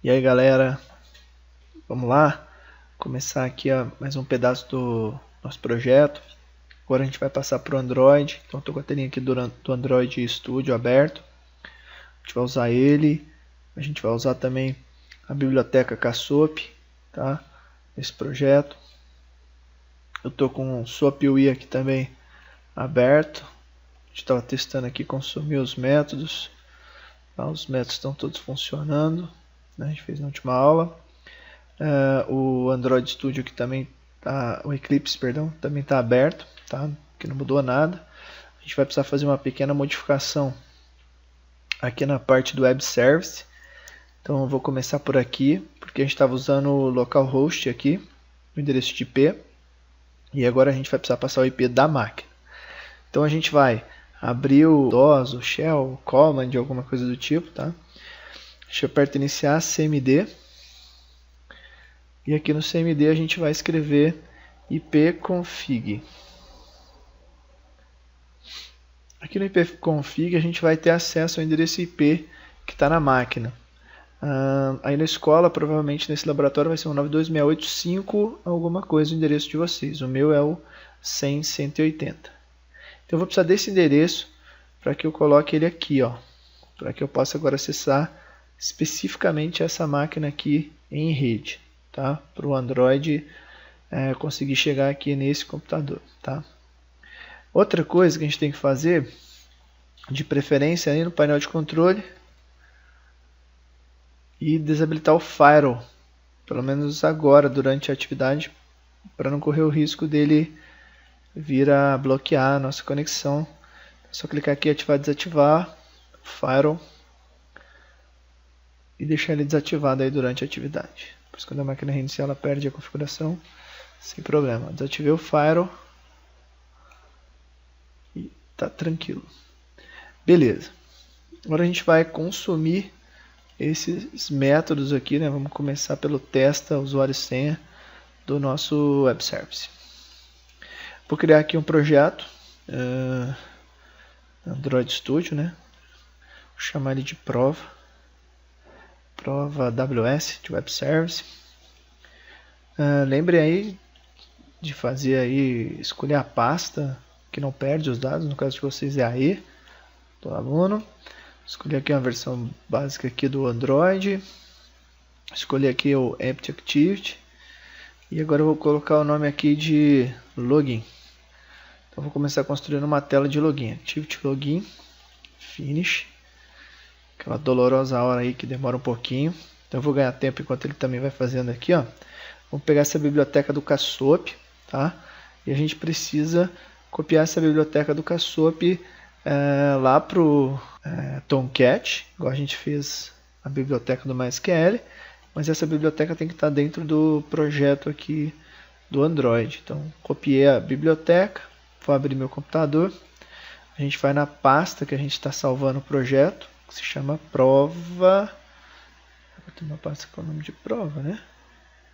E aí galera, vamos lá começar aqui mais um pedaço do nosso projeto. Agora a gente vai passar para o Android, então estou com a telinha aqui do Android Studio aberto. A gente vai usar ele, a gente vai usar também a biblioteca Cassop, tá? Nesse projeto. Eu estou com o SOAP-UI aqui também aberto. A gente estava testando aqui consumir os métodos. Tá? Os métodos estão todos funcionando. A gente fez na última aula. O Android Studio que também tá, o Eclipse, perdão, também está aberto, tá? Que não mudou nada. A gente vai precisar fazer uma pequena modificação aqui na parte do Web Service. Então eu vou começar por aqui, porque a gente estava usando o localhost aqui, o endereço de IP, e agora a gente vai precisar passar o IP da máquina. Então a gente vai abrir o DOS, o Shell, o Command, alguma coisa do tipo, tá? A gente aperta iniciar CMD. E aqui no CMD a gente vai escrever ipconfig. Aqui no ipconfig a gente vai ter acesso ao endereço IP que está na máquina. Aí na escola, provavelmente nesse laboratório vai ser um 92685 alguma coisa o endereço de vocês. O meu é o 100.180. Então eu vou precisar desse endereço para que eu coloque ele aqui, ó, para que eu possa agora acessar especificamente essa máquina aqui em rede. Tá? Para o Android conseguir chegar aqui nesse computador. Tá? Outra coisa que a gente tem que fazer, de preferência aí no painel de controle, e desabilitar o Firewall, pelo menos agora, durante a atividade, para não correr o risco dele vir a bloquear a nossa conexão. É só clicar aqui, ativar e desativar o Firewall e deixar ele desativado aí durante a atividade. Depois, quando a máquina reiniciar, ela perde a configuração sem problema. Desativei o Firewall e tá tranquilo. Beleza. Agora a gente vai consumir esses métodos aqui, né? Vamos começar pelo testa usuário e senha do nosso Web Service. Vou criar aqui um projeto Android Studio, né? Vou chamar ele de prova AWS de Web Service. Lembre aí de fazer aí, escolher a pasta que não perde os dados, no caso de vocês é a E do aluno. Escolher aqui uma versão básica aqui do Android. Escolher aqui o Empty Activity. E agora eu vou colocar o nome aqui de Login. Então vou começar construindo uma tela de login. Activity Login. Finish. Aquela dolorosa hora aí que demora um pouquinho. Então eu vou ganhar tempo enquanto ele também vai fazendo aqui, ó. Vamos pegar essa biblioteca do Cassop, tá? E a gente precisa copiar essa biblioteca do Cassop lá pro Tomcat, igual a gente fez a biblioteca do MySQL, mas essa biblioteca tem que estar dentro do projeto aqui do Android. Então copiei a biblioteca, vou abrir meu computador, a gente vai na pasta que a gente está salvando o projeto, que se chama prova. Tem uma pasta com o nome de prova, né?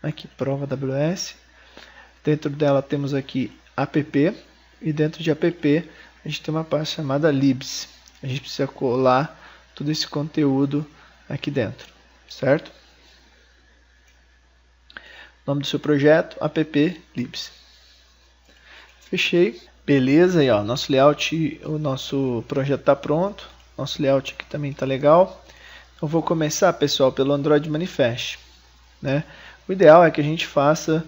Aqui, prova AWS. Dentro dela temos aqui app, e dentro de app a gente tem uma pasta chamada libs. A gente precisa colar todo esse conteúdo aqui dentro, certo? Nome do seu projeto, app libs. Fechei. Beleza, aí ó, nosso layout, o nosso projeto está pronto. Nosso layout aqui também está legal. Eu vou começar, pessoal, pelo Android Manifest, né? O ideal é que a gente faça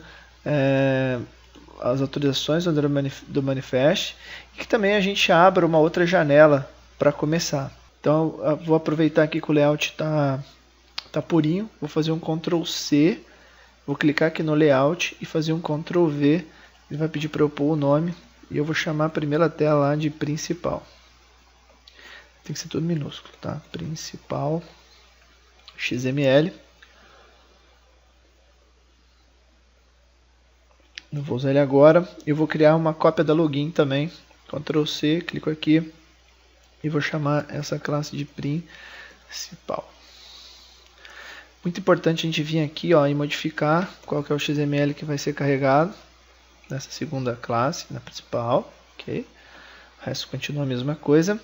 as autorizações do Manifest e que também a gente abra uma outra janela para começar. Então eu vou aproveitar aqui que o layout tá purinho, vou fazer um Ctrl C, vou clicar aqui no layout e fazer um Ctrl V. Ele vai pedir para eu pôr o nome e eu vou chamar a primeira tela lá de principal. Tem que ser tudo minúsculo, tá? Principal XML. Não vou usar ele agora. Eu vou criar uma cópia da login também. Ctrl C, clico aqui e vou chamar essa classe de principal. Muito importante a gente vir aqui, ó, e modificar qual que é o XML que vai ser carregado nessa segunda classe, na principal, ok? O resto continua a mesma coisa.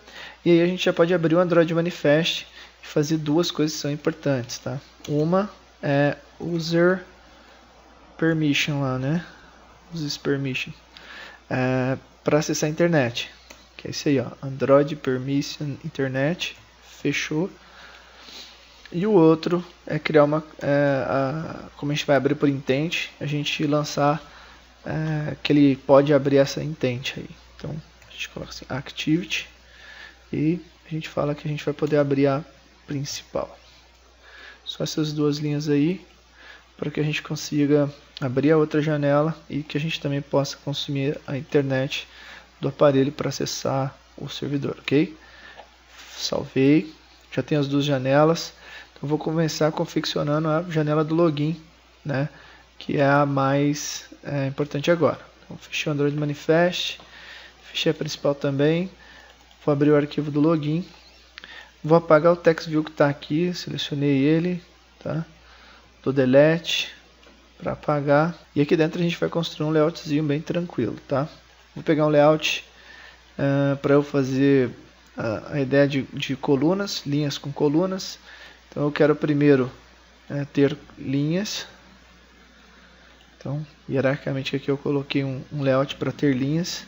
E aí a gente já pode abrir o Android Manifest e fazer duas coisas que são importantes, tá? Uma é user permission lá, né? User permission para acessar a internet, que é isso aí, ó, Android permission internet, fechou. E o outro é criar uma, como a gente vai abrir por intent, a gente lançar que ele pode abrir essa intent aí. Então a gente coloca assim, activity, e a gente fala que a gente vai poder abrir a principal. Só essas duas linhas aí, para que a gente consiga abrir a outra janela e que a gente também possa consumir a internet do aparelho para acessar o servidor, ok? Salvei, já tem as duas janelas. Então vou começar confeccionando a janela do login, né? Que é a mais importante agora. Então, fechei o Android Manifest, fechei a principal também. Vou abrir o arquivo do login. Vou apagar o TextView que está aqui, selecionei ele, tá? Dou delete para apagar. E aqui dentro a gente vai construir um layoutzinho bem tranquilo, tá? Vou pegar um layout para eu fazer a ideia de colunas, linhas com colunas. Então eu quero primeiro ter linhas. Então, hierarquicamente aqui eu coloquei um layout para ter linhas.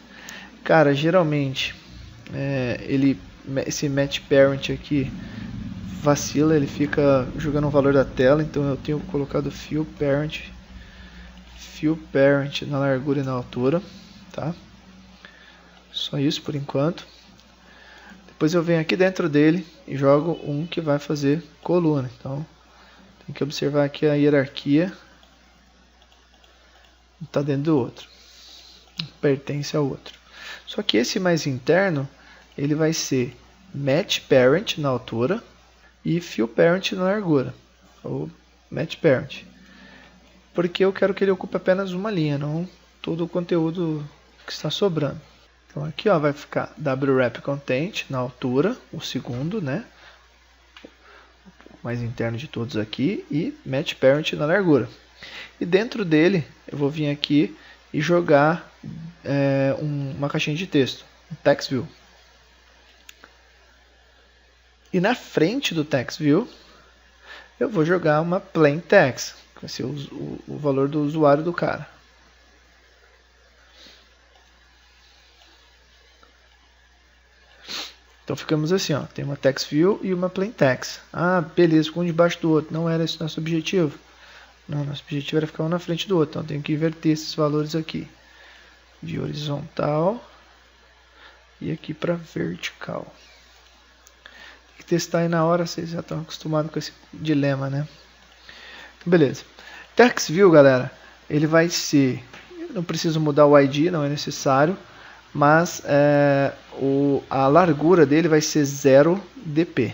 Cara, geralmente esse match parent aqui vacila, ele fica jogando o valor da tela, então eu tenho colocado fill parent na largura e na altura, tá? Só isso por enquanto. Depois eu venho aqui dentro dele e jogo um que vai fazer coluna. Então tem que observar aqui a hierarquia. Está dentro do outro, pertence ao outro. Só que esse mais interno, ele vai ser match parent na altura e fill parent na largura, ou match parent, porque eu quero que ele ocupe apenas uma linha, não todo o conteúdo que está sobrando. Então aqui ó, vai ficar wrap content na altura, o segundo, né, o mais interno de todos aqui, e match parent na largura. E dentro dele eu vou vir aqui e jogar uma caixinha de texto, um TextView. E na frente do TextView eu vou jogar uma plain text, que vai ser o valor do usuário do cara. Então ficamos assim, ó, tem uma TextView e uma plain text. Ah, beleza, ficou um debaixo do outro, não era esse nosso objetivo. Não, nosso objetivo era ficar um na frente do outro, então tenho que inverter esses valores aqui. De horizontal e aqui para vertical. Tem que testar aí na hora, vocês já estão acostumados com esse dilema, né? Beleza. TextView, galera, ele vai ser... Não preciso mudar o ID, não é necessário, mas a largura dele vai ser 0 dp. Então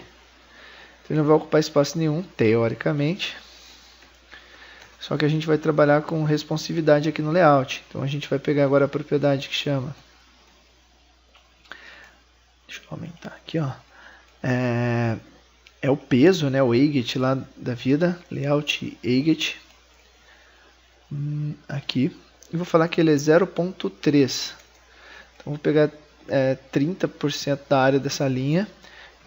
ele não vai ocupar espaço nenhum, teoricamente. Só que a gente vai trabalhar com responsividade aqui no layout. Então a gente vai pegar agora a propriedade que chama... Deixa eu aumentar aqui, ó. É o peso, né? O eiget lá da vida. Layout eiget. Aqui. E vou falar que ele é 0.3. Então vou pegar 30% da área dessa linha.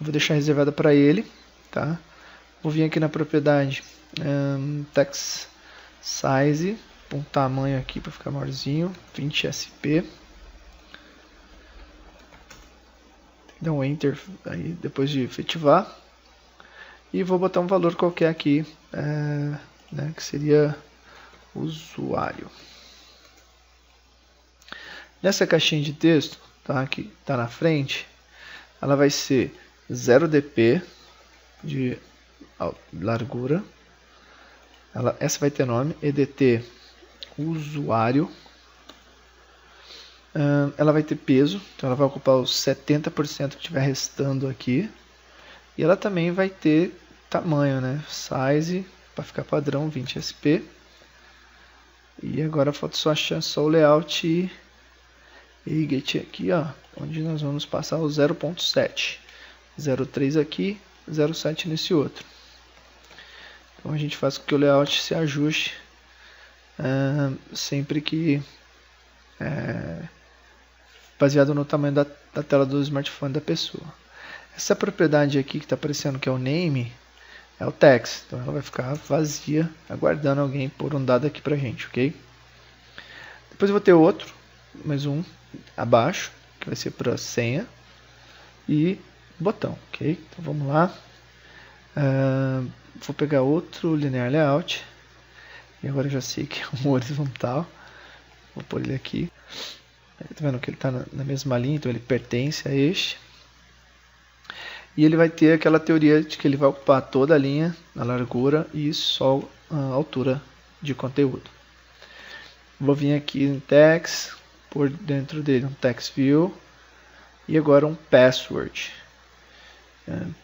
Vou deixar reservada para ele. Tá? Vou vir aqui na propriedade text size, um tamanho aqui para ficar maiorzinho, 20 sp. Dá um enter aí depois de efetivar. E vou botar um valor qualquer aqui, né, que seria usuário. Nessa caixinha de texto, tá, que está na frente, ela vai ser 0 dp de largura. Essa vai ter nome, edt usuário. Ela vai ter peso, então ela vai ocupar os 70% que estiver restando aqui. E ela também vai ter tamanho, né? Size, para ficar padrão, 20 sp. E agora falta só achar só o layout e get aqui, ó, onde nós vamos passar o 0.7. 0.3 aqui, 0.7 nesse outro. Então a gente faz com que o layout se ajuste sempre que baseado no tamanho da tela do smartphone da pessoa. Essa propriedade aqui que está aparecendo, que é o name, é o text. Então ela vai ficar vazia, aguardando alguém pôr um dado aqui pra gente, ok? Depois eu vou ter outro, mais um abaixo, que vai ser para senha e botão, ok? Então vamos lá. Vou pegar outro linear layout. E agora eu já sei que é um horizontal. Vou pôr ele aqui. Tá vendo que ele está na mesma linha, então ele pertence a este. E ele vai ter aquela teoria de que ele vai ocupar toda a linha, a largura e só a altura de conteúdo. Vou vir aqui em text, por dentro dele um text view e agora um password.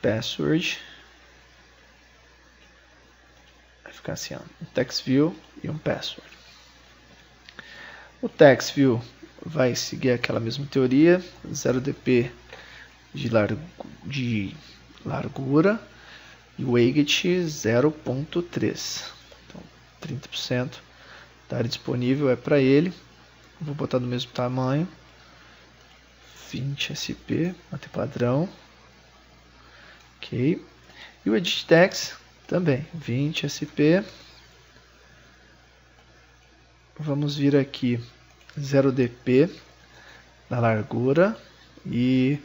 Password. Vai ficar assim, ó, um text view e um password. O text view vai seguir aquela mesma teoria, 0dp de largura e o weight 0.3. Então 30% da área disponível é para ele. Vou botar do mesmo tamanho, 20 sp, manter padrão, ok. E o edit text também 20 sp. Vamos vir aqui 0dp na largura e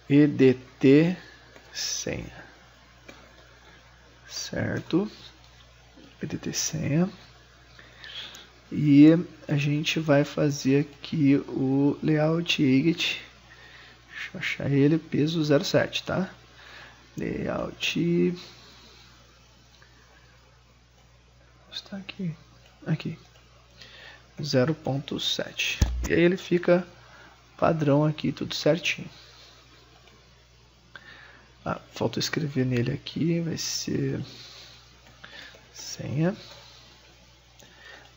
edt senha, certo? edt senha. E a gente vai fazer aqui o layout exit. Deixa eu achar ele, peso 0.7, tá? Layout. Está aqui. Aqui. 0.7. E aí ele fica padrão aqui, tudo certinho. Falta escrever nele aqui, vai ser senha.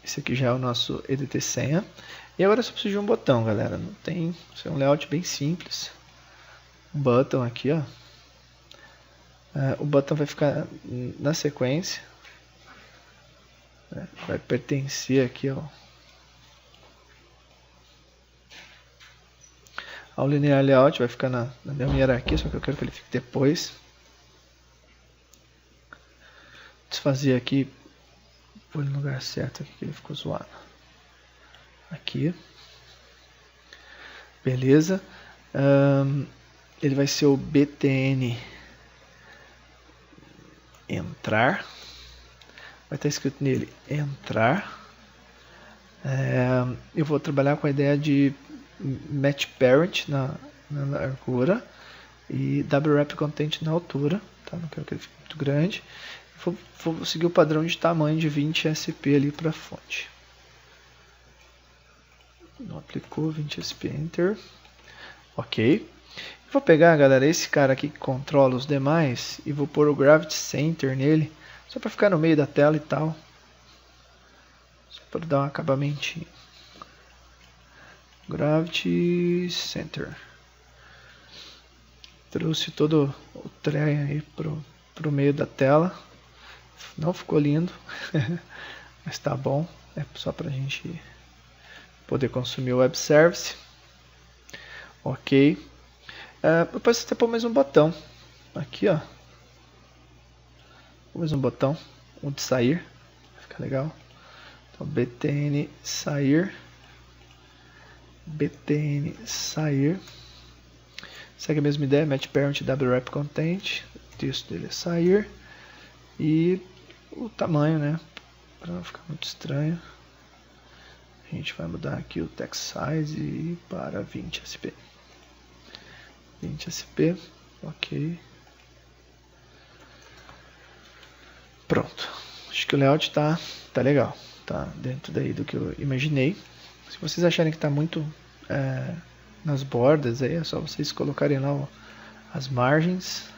Esse aqui já é o nosso edt senha. E agora só preciso de um botão, galera. Não tem, isso é um layout bem simples. Um button aqui, ó. O botão vai ficar na sequência. Vai pertencer aqui, ó, ao linear layout, vai ficar na mesma hierarquia, só que eu quero que ele fique depois. Desfazer aqui, pôr ele no lugar certo aqui, que ele ficou zoado. Aqui. Beleza. Ele vai ser o btn entrar. Vai estar escrito nele entrar. Eu vou trabalhar com a ideia de match parent na largura e wrap content na altura, tá? Não quero que ele fique muito grande. Vou seguir o padrão de tamanho de 20 sp ali para a fonte. Não aplicou, 20 sp, enter. Ok. Vou pegar, galera, esse cara aqui que controla os demais e vou pôr o gravity center nele, só para ficar no meio da tela e tal. Só para dar um acabamentinho. Gravity Center. Trouxe todo o trem aí pro meio da tela. Não ficou lindo, mas tá bom. É só pra gente poder consumir o web service. Ok. Depois você pôr mais um botão. Aqui, ó. Mais um botão. O de sair. Fica legal. Então, btn sair. btn sair. Segue a mesma ideia, match parent wrap content, o texto dele é sair e o tamanho, né, para não ficar muito estranho. A gente vai mudar aqui o text size para 20 sp. 20 sp, ok. Pronto. Acho que o layout tá legal, tá dentro daí do que eu imaginei. Se vocês acharem que está muito nas bordas, aí é só vocês colocarem lá, ó, as margens.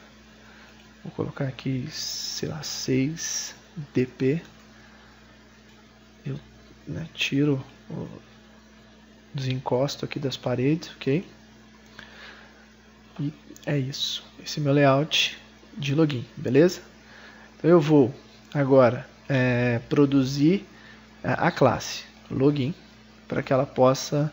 Vou colocar aqui, sei lá, 6 dp. Eu tiro desencosto aqui das paredes, ok? E é isso. Esse é meu layout de login, beleza? Então eu vou agora produzir a classe login, para que ela possa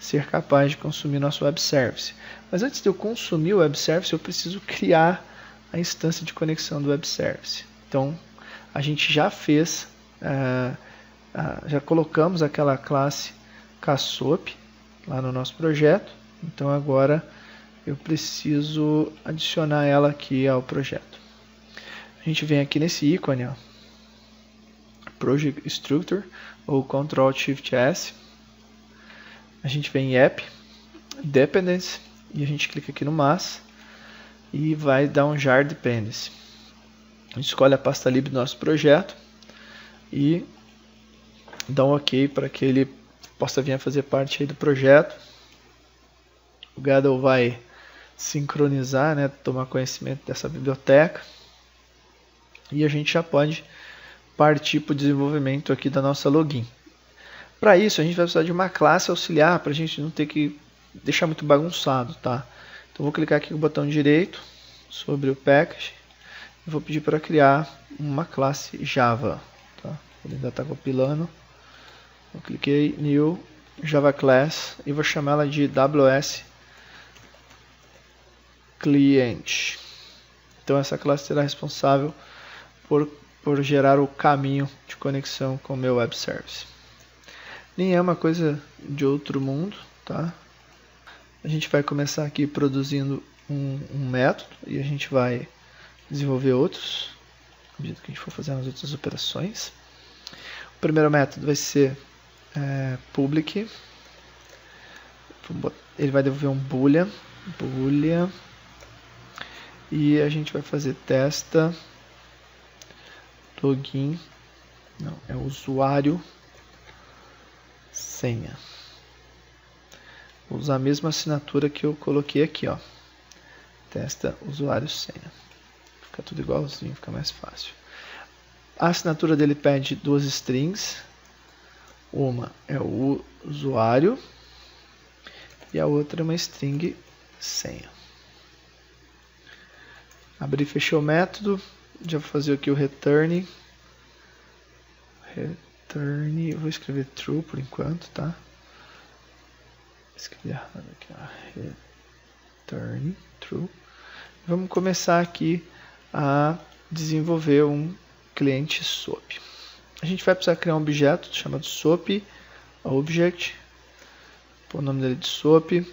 ser capaz de consumir nosso web service. Mas antes de eu consumir o web service, eu preciso criar a instância de conexão do web service. Então, a gente já fez, já colocamos aquela classe KSOP lá no nosso projeto. Então, agora eu preciso adicionar ela aqui ao projeto. A gente vem aqui nesse ícone, ó, Project Structure, ou Ctrl+Shift+S. A gente vem em App, Dependency, e a gente clica aqui no Mas e vai dar um jar dependency. A gente escolhe a pasta lib do nosso projeto e dá um OK para que ele possa vir a fazer parte aí do projeto. O Gradle vai sincronizar, né, tomar conhecimento dessa biblioteca, e a gente já pode partir para o desenvolvimento aqui da nossa login. Para isso a gente vai precisar de uma classe auxiliar para a gente não ter que deixar muito bagunçado, tá? Então vou clicar aqui com o botão direito sobre o package e vou pedir para criar uma classe Java, tá? Ele ainda está compilando. Eu cliquei New Java Class e vou chamar ela de WS Client. Então essa classe será responsável por gerar o caminho de conexão com o meu web service. Nem é uma coisa de outro mundo, tá? A gente vai começar aqui produzindo um método e a gente vai desenvolver outros à medida que a gente for fazendo as outras operações. O primeiro método vai ser public. Ele vai devolver um boolean, e a gente vai fazer testa login, não, é usuário senha. Vou usar a mesma assinatura que eu coloquei aqui, ó. Testa usuário senha. Fica tudo igualzinho, fica mais fácil. A assinatura dele pede duas strings. Uma é o usuário e a outra é uma string senha. Abri e fechei o método. Já vou fazer aqui o return. Eu vou escrever true por enquanto, tá? Escrevi errado aqui, ó. Return true. Vamos começar aqui a desenvolver um cliente SOAP. A gente vai precisar criar um objeto chamado SOAP Object. Pôr o nome dele de SOAP.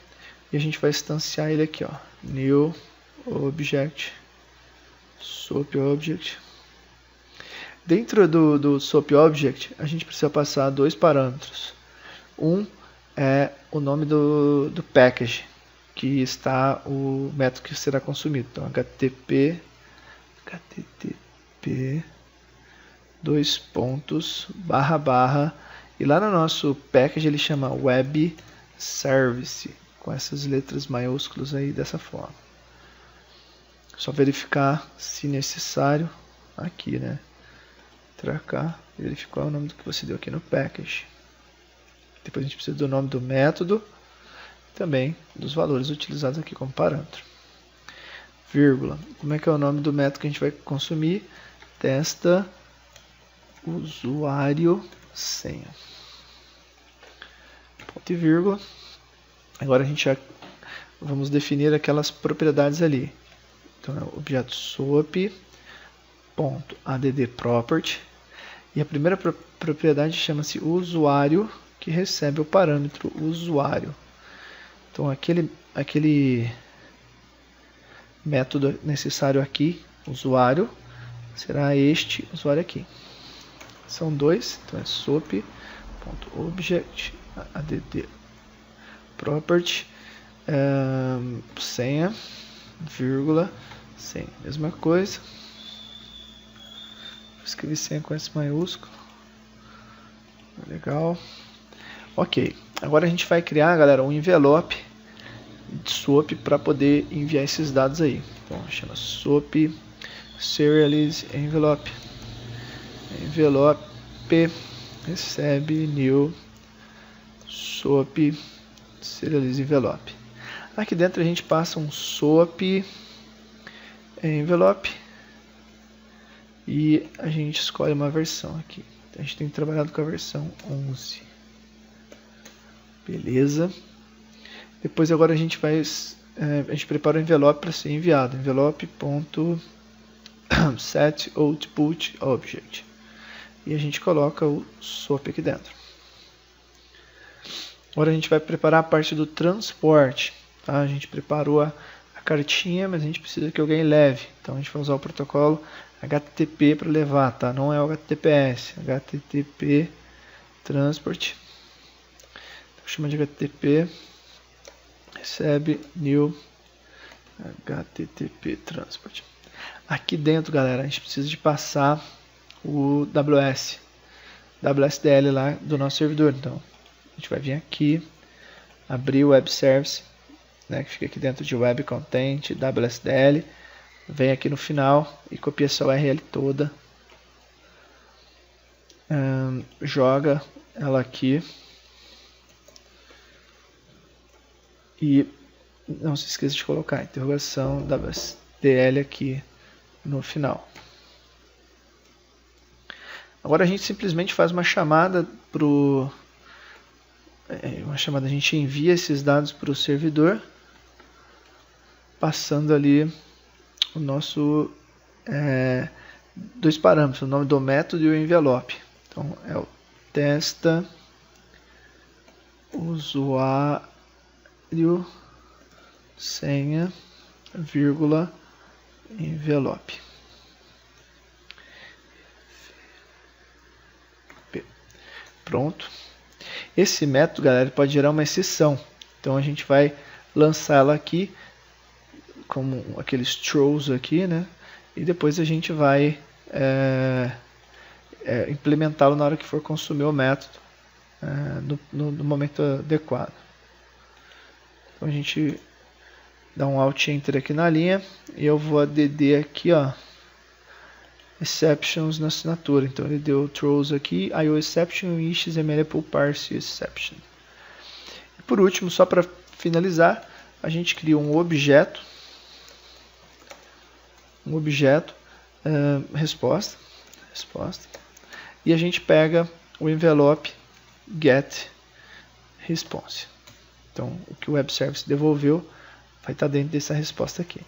E a gente vai instanciar ele aqui, ó. New Object. SOAP Object. Dentro do SOAP Object, a gente precisa passar dois parâmetros. Um é o nome do package, que está o método que será consumido. Então, http dois pontos, // e lá no nosso package ele chama web service, com essas letras maiúsculas aí dessa forma. Só verificar se necessário aqui, né? Tracar, verificar o nome do que você deu aqui no package. Depois a gente precisa do nome do método, também dos valores utilizados aqui como parâmetro. Vírgula. Como é que é o nome do método que a gente vai consumir? Testa usuário senha. Ponto e vírgula. Agora a gente já vamos definir aquelas propriedades ali. Então é o objeto SOAP.addProperty. E a primeira propriedade chama-se usuário, que recebe o parâmetro usuário. Então aquele método necessário aqui, usuário, será este usuário aqui. São dois, então é SOAP.object.addProperty, senha, vírgula, senha. Mesma coisa. Escrevi senha com S maiúsculo. Legal. Ok. Agora a gente vai criar, galera, um envelope de SOAP para poder enviar esses dados aí. Então chama SOAP Serialize Envelope. Envelope recebe new SOAP Serialize Envelope. Aqui dentro a gente passa um SOAP Envelope e a gente escolhe uma versão aqui. Então, a gente tem trabalhado com a versão 11. Beleza. Depois agora a gente vai, a gente prepara o envelope para ser enviado. Envelope.setOutputObject. E a gente coloca o SOAP aqui dentro. Agora a gente vai preparar a parte do transporte. Tá? A gente preparou a cartinha, mas a gente precisa que alguém leve. Então a gente vai usar o protocolo HTTP para levar, tá? Não é o HTTPS. HTTP Transport. Então, chama de HTTP. Recebe new HTTP Transport. Aqui dentro, galera, a gente precisa de passar o WSDL lá do nosso servidor. Então, a gente vai vir aqui, abrir o Web Service, né, que fica aqui dentro de Web Content, WSDL, vem aqui no final e copia essa URL toda, joga ela aqui e não se esqueça de colocar a interrogação WSDL aqui no final. Agora a gente simplesmente faz uma chamada a gente envia esses dados para o servidor, passando ali o nosso dois parâmetros, o nome do método e o envelope. Então é o testa usuário senha vírgula envelope. Pronto. Esse método, galera, pode gerar uma exceção. Então a gente vai lançar ela aqui como aqueles throws aqui, né? E depois a gente vai implementá-lo na hora que for consumir o método no momento adequado. Então a gente dá um Alt Enter aqui na linha e eu vou add aqui, ó, exceptions na assinatura. Então ele deu throws aqui, IO exception e XML pull parse exception. E por último, só para finalizar, a gente cria um objeto resposta, e a gente pega o envelope get response. Então o que o web service devolveu vai estar dentro dessa resposta aqui.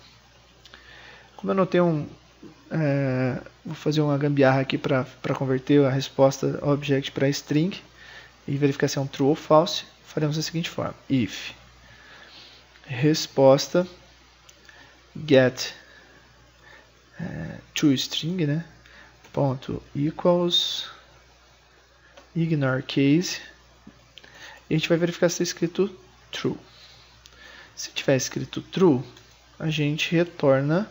Como eu não tenho vou fazer uma gambiarra aqui para converter a resposta object para string e verificar se é um true ou false. Faremos da seguinte forma: if resposta get toString, né, ponto equals ignore case, e a gente vai verificar se está escrito true. Se tiver escrito true, a gente retorna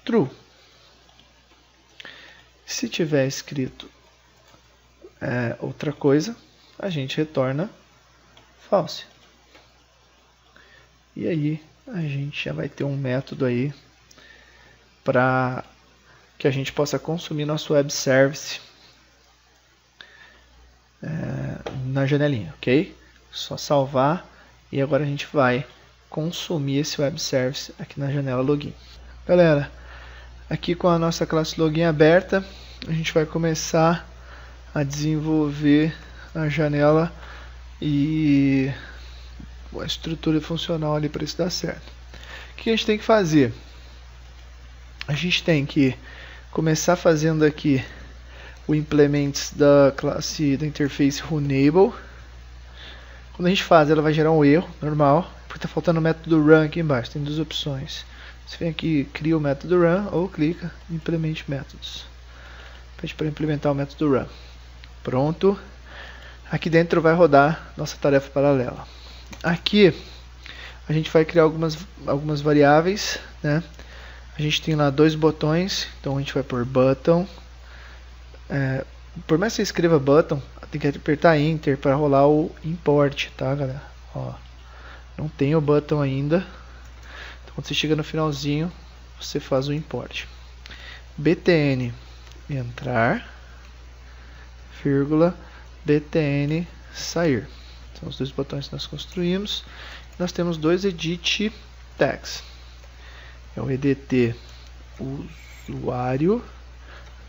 true. Se tiver escrito outra coisa, a gente retorna false. E aí a gente já vai ter um método aí para que a gente possa consumir nosso web service na janelinha, ok? Só salvar e agora a gente vai consumir esse web service aqui na janela login. Galera, aqui com a nossa classe login aberta, a gente vai começar a desenvolver a janela e a estrutura funcional ali para isso dar certo. O que a gente tem que fazer? A gente tem que começar fazendo aqui o implements da classe da interface Runable. Quando a gente faz, ela vai gerar um erro normal, porque está faltando o método run aqui embaixo. Tem duas opções. Você vem aqui, cria o método run ou clica em implemente métodos. Pede para implementar o método run. Pronto. Aqui dentro vai rodar nossa tarefa paralela. Aqui a gente vai criar algumas variáveis, né? A gente tem lá dois botões, então a gente vai por button. Por mais que você escreva button, tem que apertar enter para rolar o import, tá, galera? Ó, não tem o button ainda. Então, quando você chega no finalzinho, você faz o import. btn entrar, vírgula, btn sair. São os dois botões que nós construímos. Nós temos dois edit tags. É o edt usuário,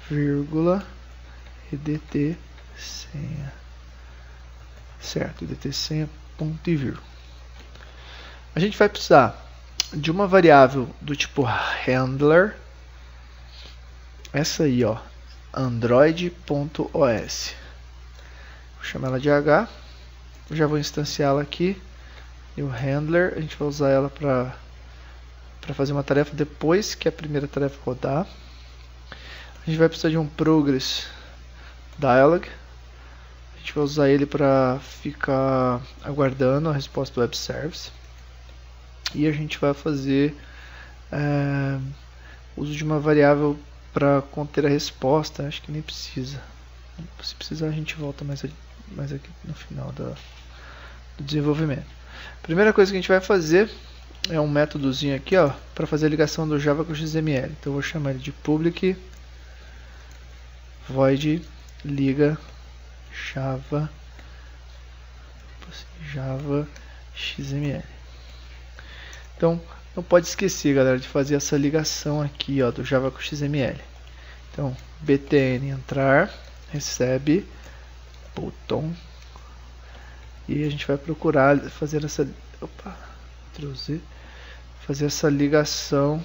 vírgula, edt senha. Certo, edt senha, ponto e vírgula. A gente vai precisar de uma variável do tipo handler, essa aí, ó, android.os. Vou chamar ela de H. Eu já vou instanciá-la aqui. E o handler, a gente vai usar ela para fazer uma tarefa depois que a primeira tarefa rodar. A gente vai precisar de um progress dialog. A gente vai usar ele para ficar aguardando a resposta do web service. E a gente vai fazer uso de uma variável para conter a resposta. Acho que nem precisa. Se precisar, a gente volta mais aqui no final do desenvolvimento. A primeira coisa que a gente vai fazer é um métodozinho aqui, ó, para fazer a ligação do Java com o XML. Então eu vou chamar ele de public void liga Java XML. Então não pode esquecer, galera, de fazer essa ligação aqui, ó, do Java com o XML. Então btn entrar recebe botão e a gente vai procurar fazer essa fazer essa ligação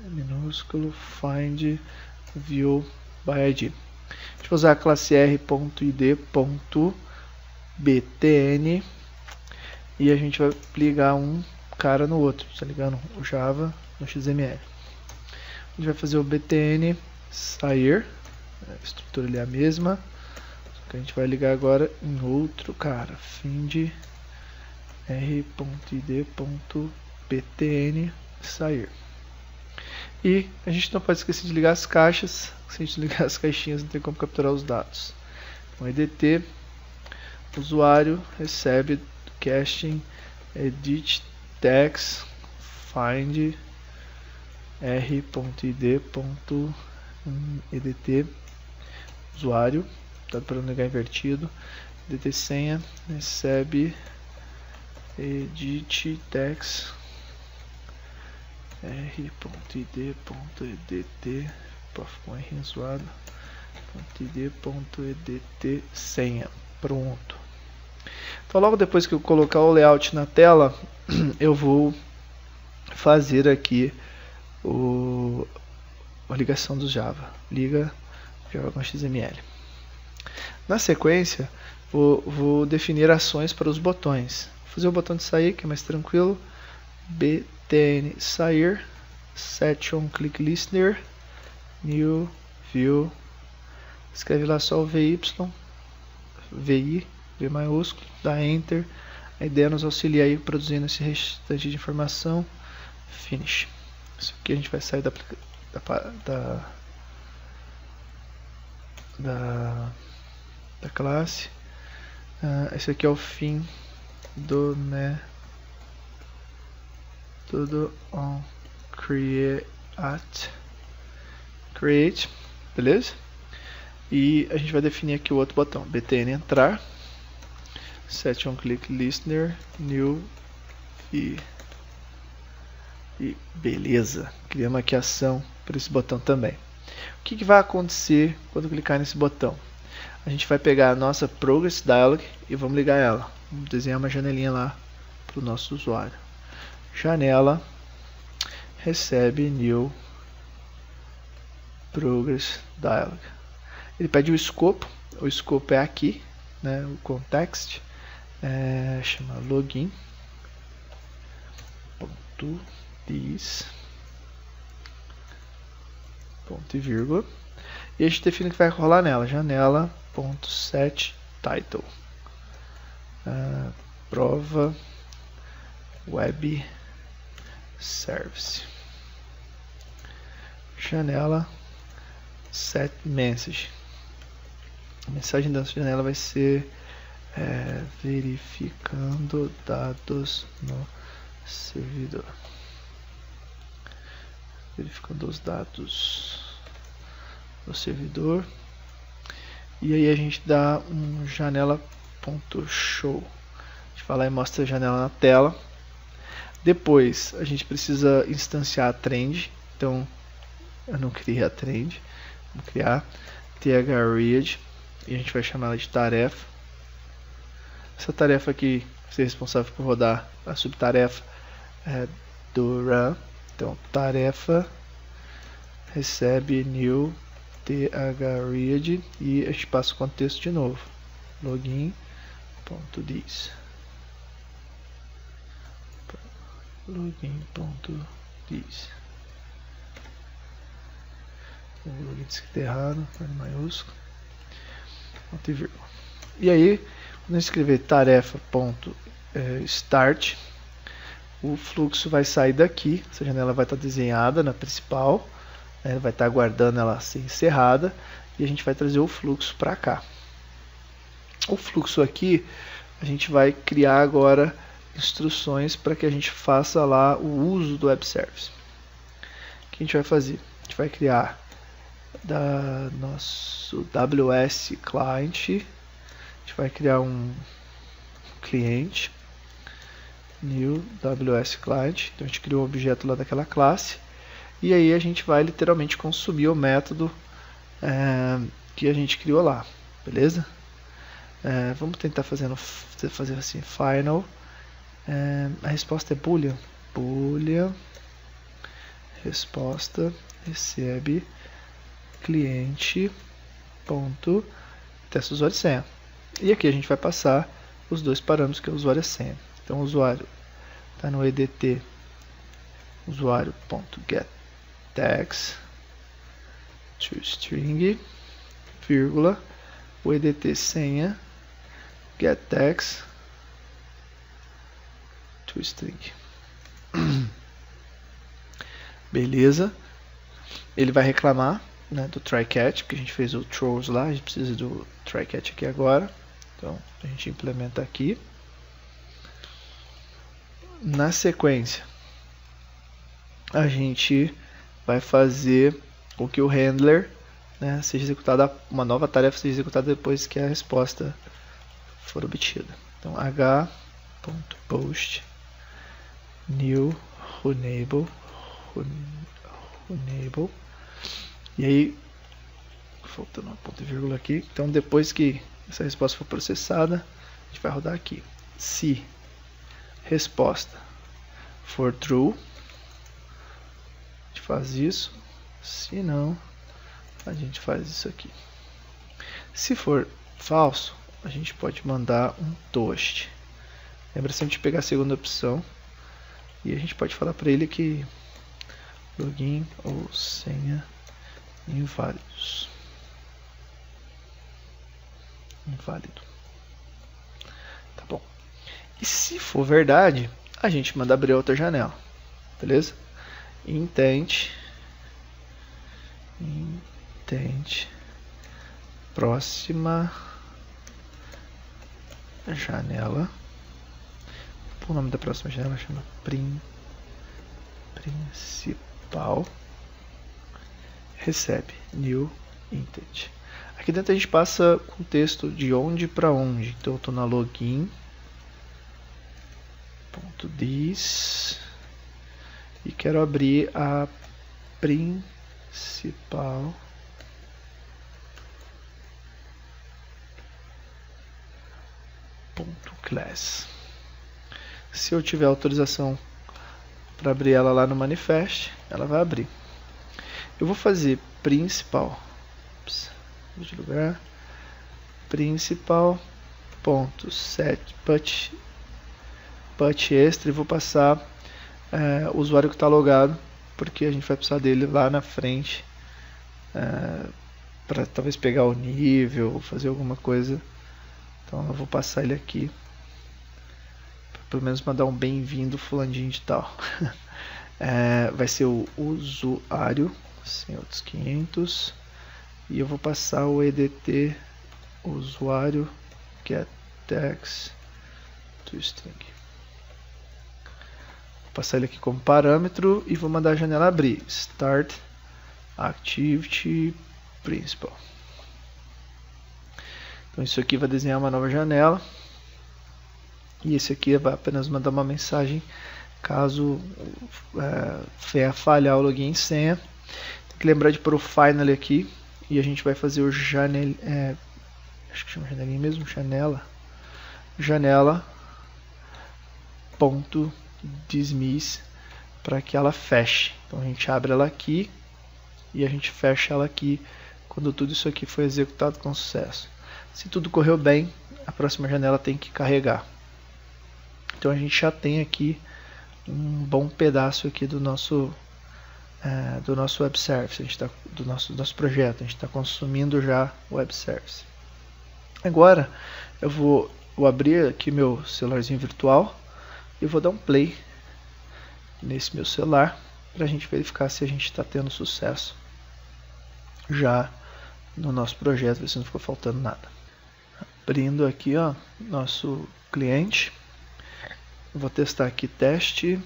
minúsculo find view by id. A gente vai usar a classe r.id.btn e a gente vai ligar um cara no outro, está ligando o Java no XML. A gente vai fazer o btn sair, a estrutura ali é a mesma, só que a gente vai ligar agora em outro cara, find r.id.btn sair. E a gente não pode esquecer de ligar as caixas. Se a gente ligar as caixinhas, não tem como capturar os dados. Então, edt usuário recebe caching edit text find r.id.edt usuário, tá para não ligar invertido, edt senha recebe edit text r.id.edt, ficou R zoado, .id.edt senha. Pronto. Então logo depois que eu colocar o layout na tela, eu vou fazer aqui a ligação do Java. Liga Java com XML. Na sequência, vou definir ações para os botões. Vou fazer o botão de sair, que é mais tranquilo. btn sair, set on click listener, new view, escreve lá só o VY, VI, V maiúsculo, dá enter. A ideia é nos auxiliar aí produzindo esse restante de informação. Finish. Isso aqui a gente vai sair da classe. Esse aqui é o fim do método on create, beleza? E a gente vai definir aqui o outro botão, btn entrar, set on click listener, new e beleza, criamos aqui a ação para esse botão também. O que vai acontecer quando clicar nesse botão? A gente vai pegar a nossa progress dialog e vamos ligar ela. Vamos desenhar uma janelinha lá para o nosso usuário. Janela recebe new progress dialog. Ele pede o escopo é aqui, né, o context, chama login ponto this ponto e vírgula, e a gente define que vai rolar nela, janela ponto set title, prova web service, janela set message. A mensagem dessa janela vai ser verificando dados no servidor. Verificando os dados no servidor. E aí a gente dá um janela.show. A gente vai lá e mostra a janela na tela. Depois a gente precisa instanciar a trend. Então eu não criei a trend. Vou criar thread e a gente vai chamar ela de tarefa. Essa tarefa aqui vai ser responsável por rodar a subtarefa do run. Então, tarefa recebe new thread e a gente passa o contexto de novo. Login.this login.this o login escrito errado, em maiúsculo, ponto e vírgula. E aí, quando eu escrever tarefa.start, o fluxo vai sair daqui, essa janela vai estar desenhada na principal, né, vai estar aguardando ela ser encerrada, e a gente vai trazer o fluxo para cá. O fluxo aqui, a gente vai criar agora instruções para que a gente faça lá o uso do web service. O que a gente vai fazer? A gente vai criar da nosso WS client, a gente vai criar um cliente, new WS client, então a gente criou um objeto lá daquela classe, e aí a gente vai literalmente consumir o método que a gente criou lá, beleza? Vamos tentar fazer assim, final, a resposta é boolean, resposta recebe cliente ponto teste usuário e senha, e aqui a gente vai passar os dois parâmetros que é o usuário e a senha. Então o usuário está no edt usuário.getTags toString, vírgula, o edt senha getTags toString. Beleza. Ele vai reclamar, né, do try-catch, porque a gente fez o throws lá, a gente precisa do try-catch aqui agora. Então a gente implementa aqui. Na sequência, a gente vai fazer com que o handler, né, seja executada, uma nova tarefa seja executada depois que a resposta for obtida. Então h.post new runable, e aí faltando uma ponto e vírgula aqui. Então depois que essa resposta for processada, a gente vai rodar aqui. Se resposta for true, a gente faz isso. Se não, a gente faz isso aqui. Se for falso, a gente pode mandar um toast. Lembra sempre de pegar a segunda opção, e a gente pode falar para ele que login ou senha inválidos. Inválido. Tá bom. E se for verdade, a gente manda abrir outra janela. Beleza? Intent próxima janela. O nome da próxima janela chama principal. Recebe new intent. Aqui dentro a gente passa com o texto de onde para onde. Então eu estou na login.this e quero abrir a principal .class. Se eu tiver autorização para abrir ela lá no manifest, ela vai abrir. Eu vou fazer principal, de lugar, principal ponto set put extra, e vou passar o usuário que está logado, porque a gente vai precisar dele lá na frente para talvez pegar o nível ou fazer alguma coisa. Então eu vou passar ele aqui, para pelo menos mandar um bem-vindo fulaninho de tal. Vai ser o usuário, sem outros 500, e eu vou passar o edt usuário getTags toString. Vou passar ele aqui como parâmetro e vou mandar a janela abrir. Start Activity Principal. Então isso aqui vai desenhar uma nova janela, e esse aqui vai apenas mandar uma mensagem caso venha falhar o login e senha. Tem que lembrar de pôr o final aqui, e a gente vai fazer o acho que chama janelinha mesmo, janela ponto dismiss para que ela feche. Então a gente abre ela aqui e a gente fecha ela aqui quando tudo isso aqui foi executado com sucesso. Se tudo correu bem, a próxima janela tem que carregar. Então a gente já tem aqui um bom pedaço aqui do nosso web service, do nosso projeto. A gente está consumindo já o web service. Agora eu vou abrir aqui meu celularzinho virtual e vou dar um play nesse meu celular para a gente verificar se a gente está tendo sucesso já no nosso projeto, ver se não ficou faltando nada. Abrindo aqui, ó, nosso cliente. Vou testar aqui teste.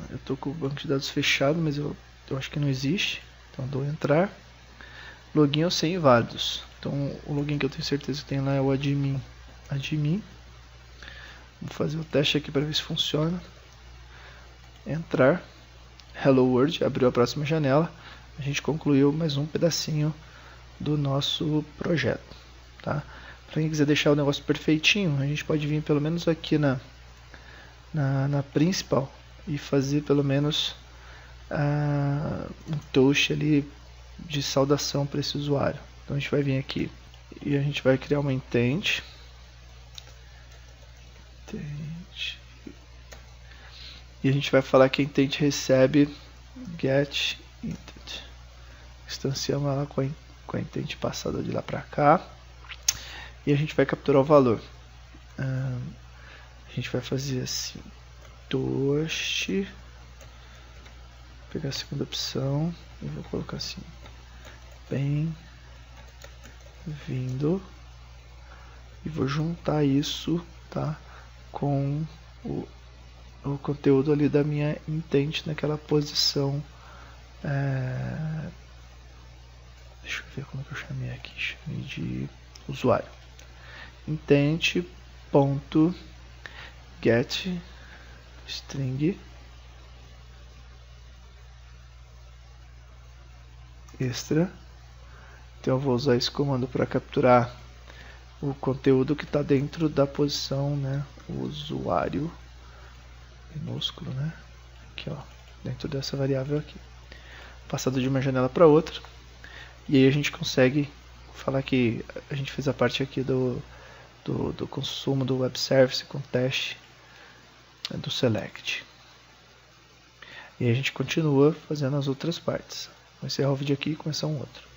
Eu estou com o banco de dados fechado, mas eu acho que não existe. Então dou entrar. Login ou senha inválidos. Então o login que eu tenho certeza que tem lá é o admin. Vou fazer o teste aqui para ver se funciona. Entrar. Hello World, abriu a próxima janela. A gente concluiu mais um pedacinho do nosso projeto. Tá? Para quem quiser deixar o negócio perfeitinho, a gente pode vir pelo menos aqui na principal e fazer pelo menos um toast ali de saudação para esse usuário. Então a gente vai vir aqui e a gente vai criar uma intent. E a gente vai falar que a intent recebe get intent. Instanciamos ela com a intent passada de lá para cá. E a gente vai capturar o valor. A gente vai fazer assim, toast. Vou pegar a segunda opção e vou colocar assim, bem-vindo. E vou juntar isso, tá, com o conteúdo ali da minha intent naquela posição. Deixa eu ver como que eu chamei aqui. Chamei de usuário. Intent.get string extra. Então eu vou usar esse comando para capturar o conteúdo que está dentro da posição, né, usuário minúsculo, né, aqui, ó, dentro dessa variável aqui, passado de uma janela para outra. E aí a gente consegue falar que a gente fez a parte aqui do consumo do web service com teste do select. E aí a gente continua fazendo as outras partes. Vou encerrar o vídeo aqui e começar um outro.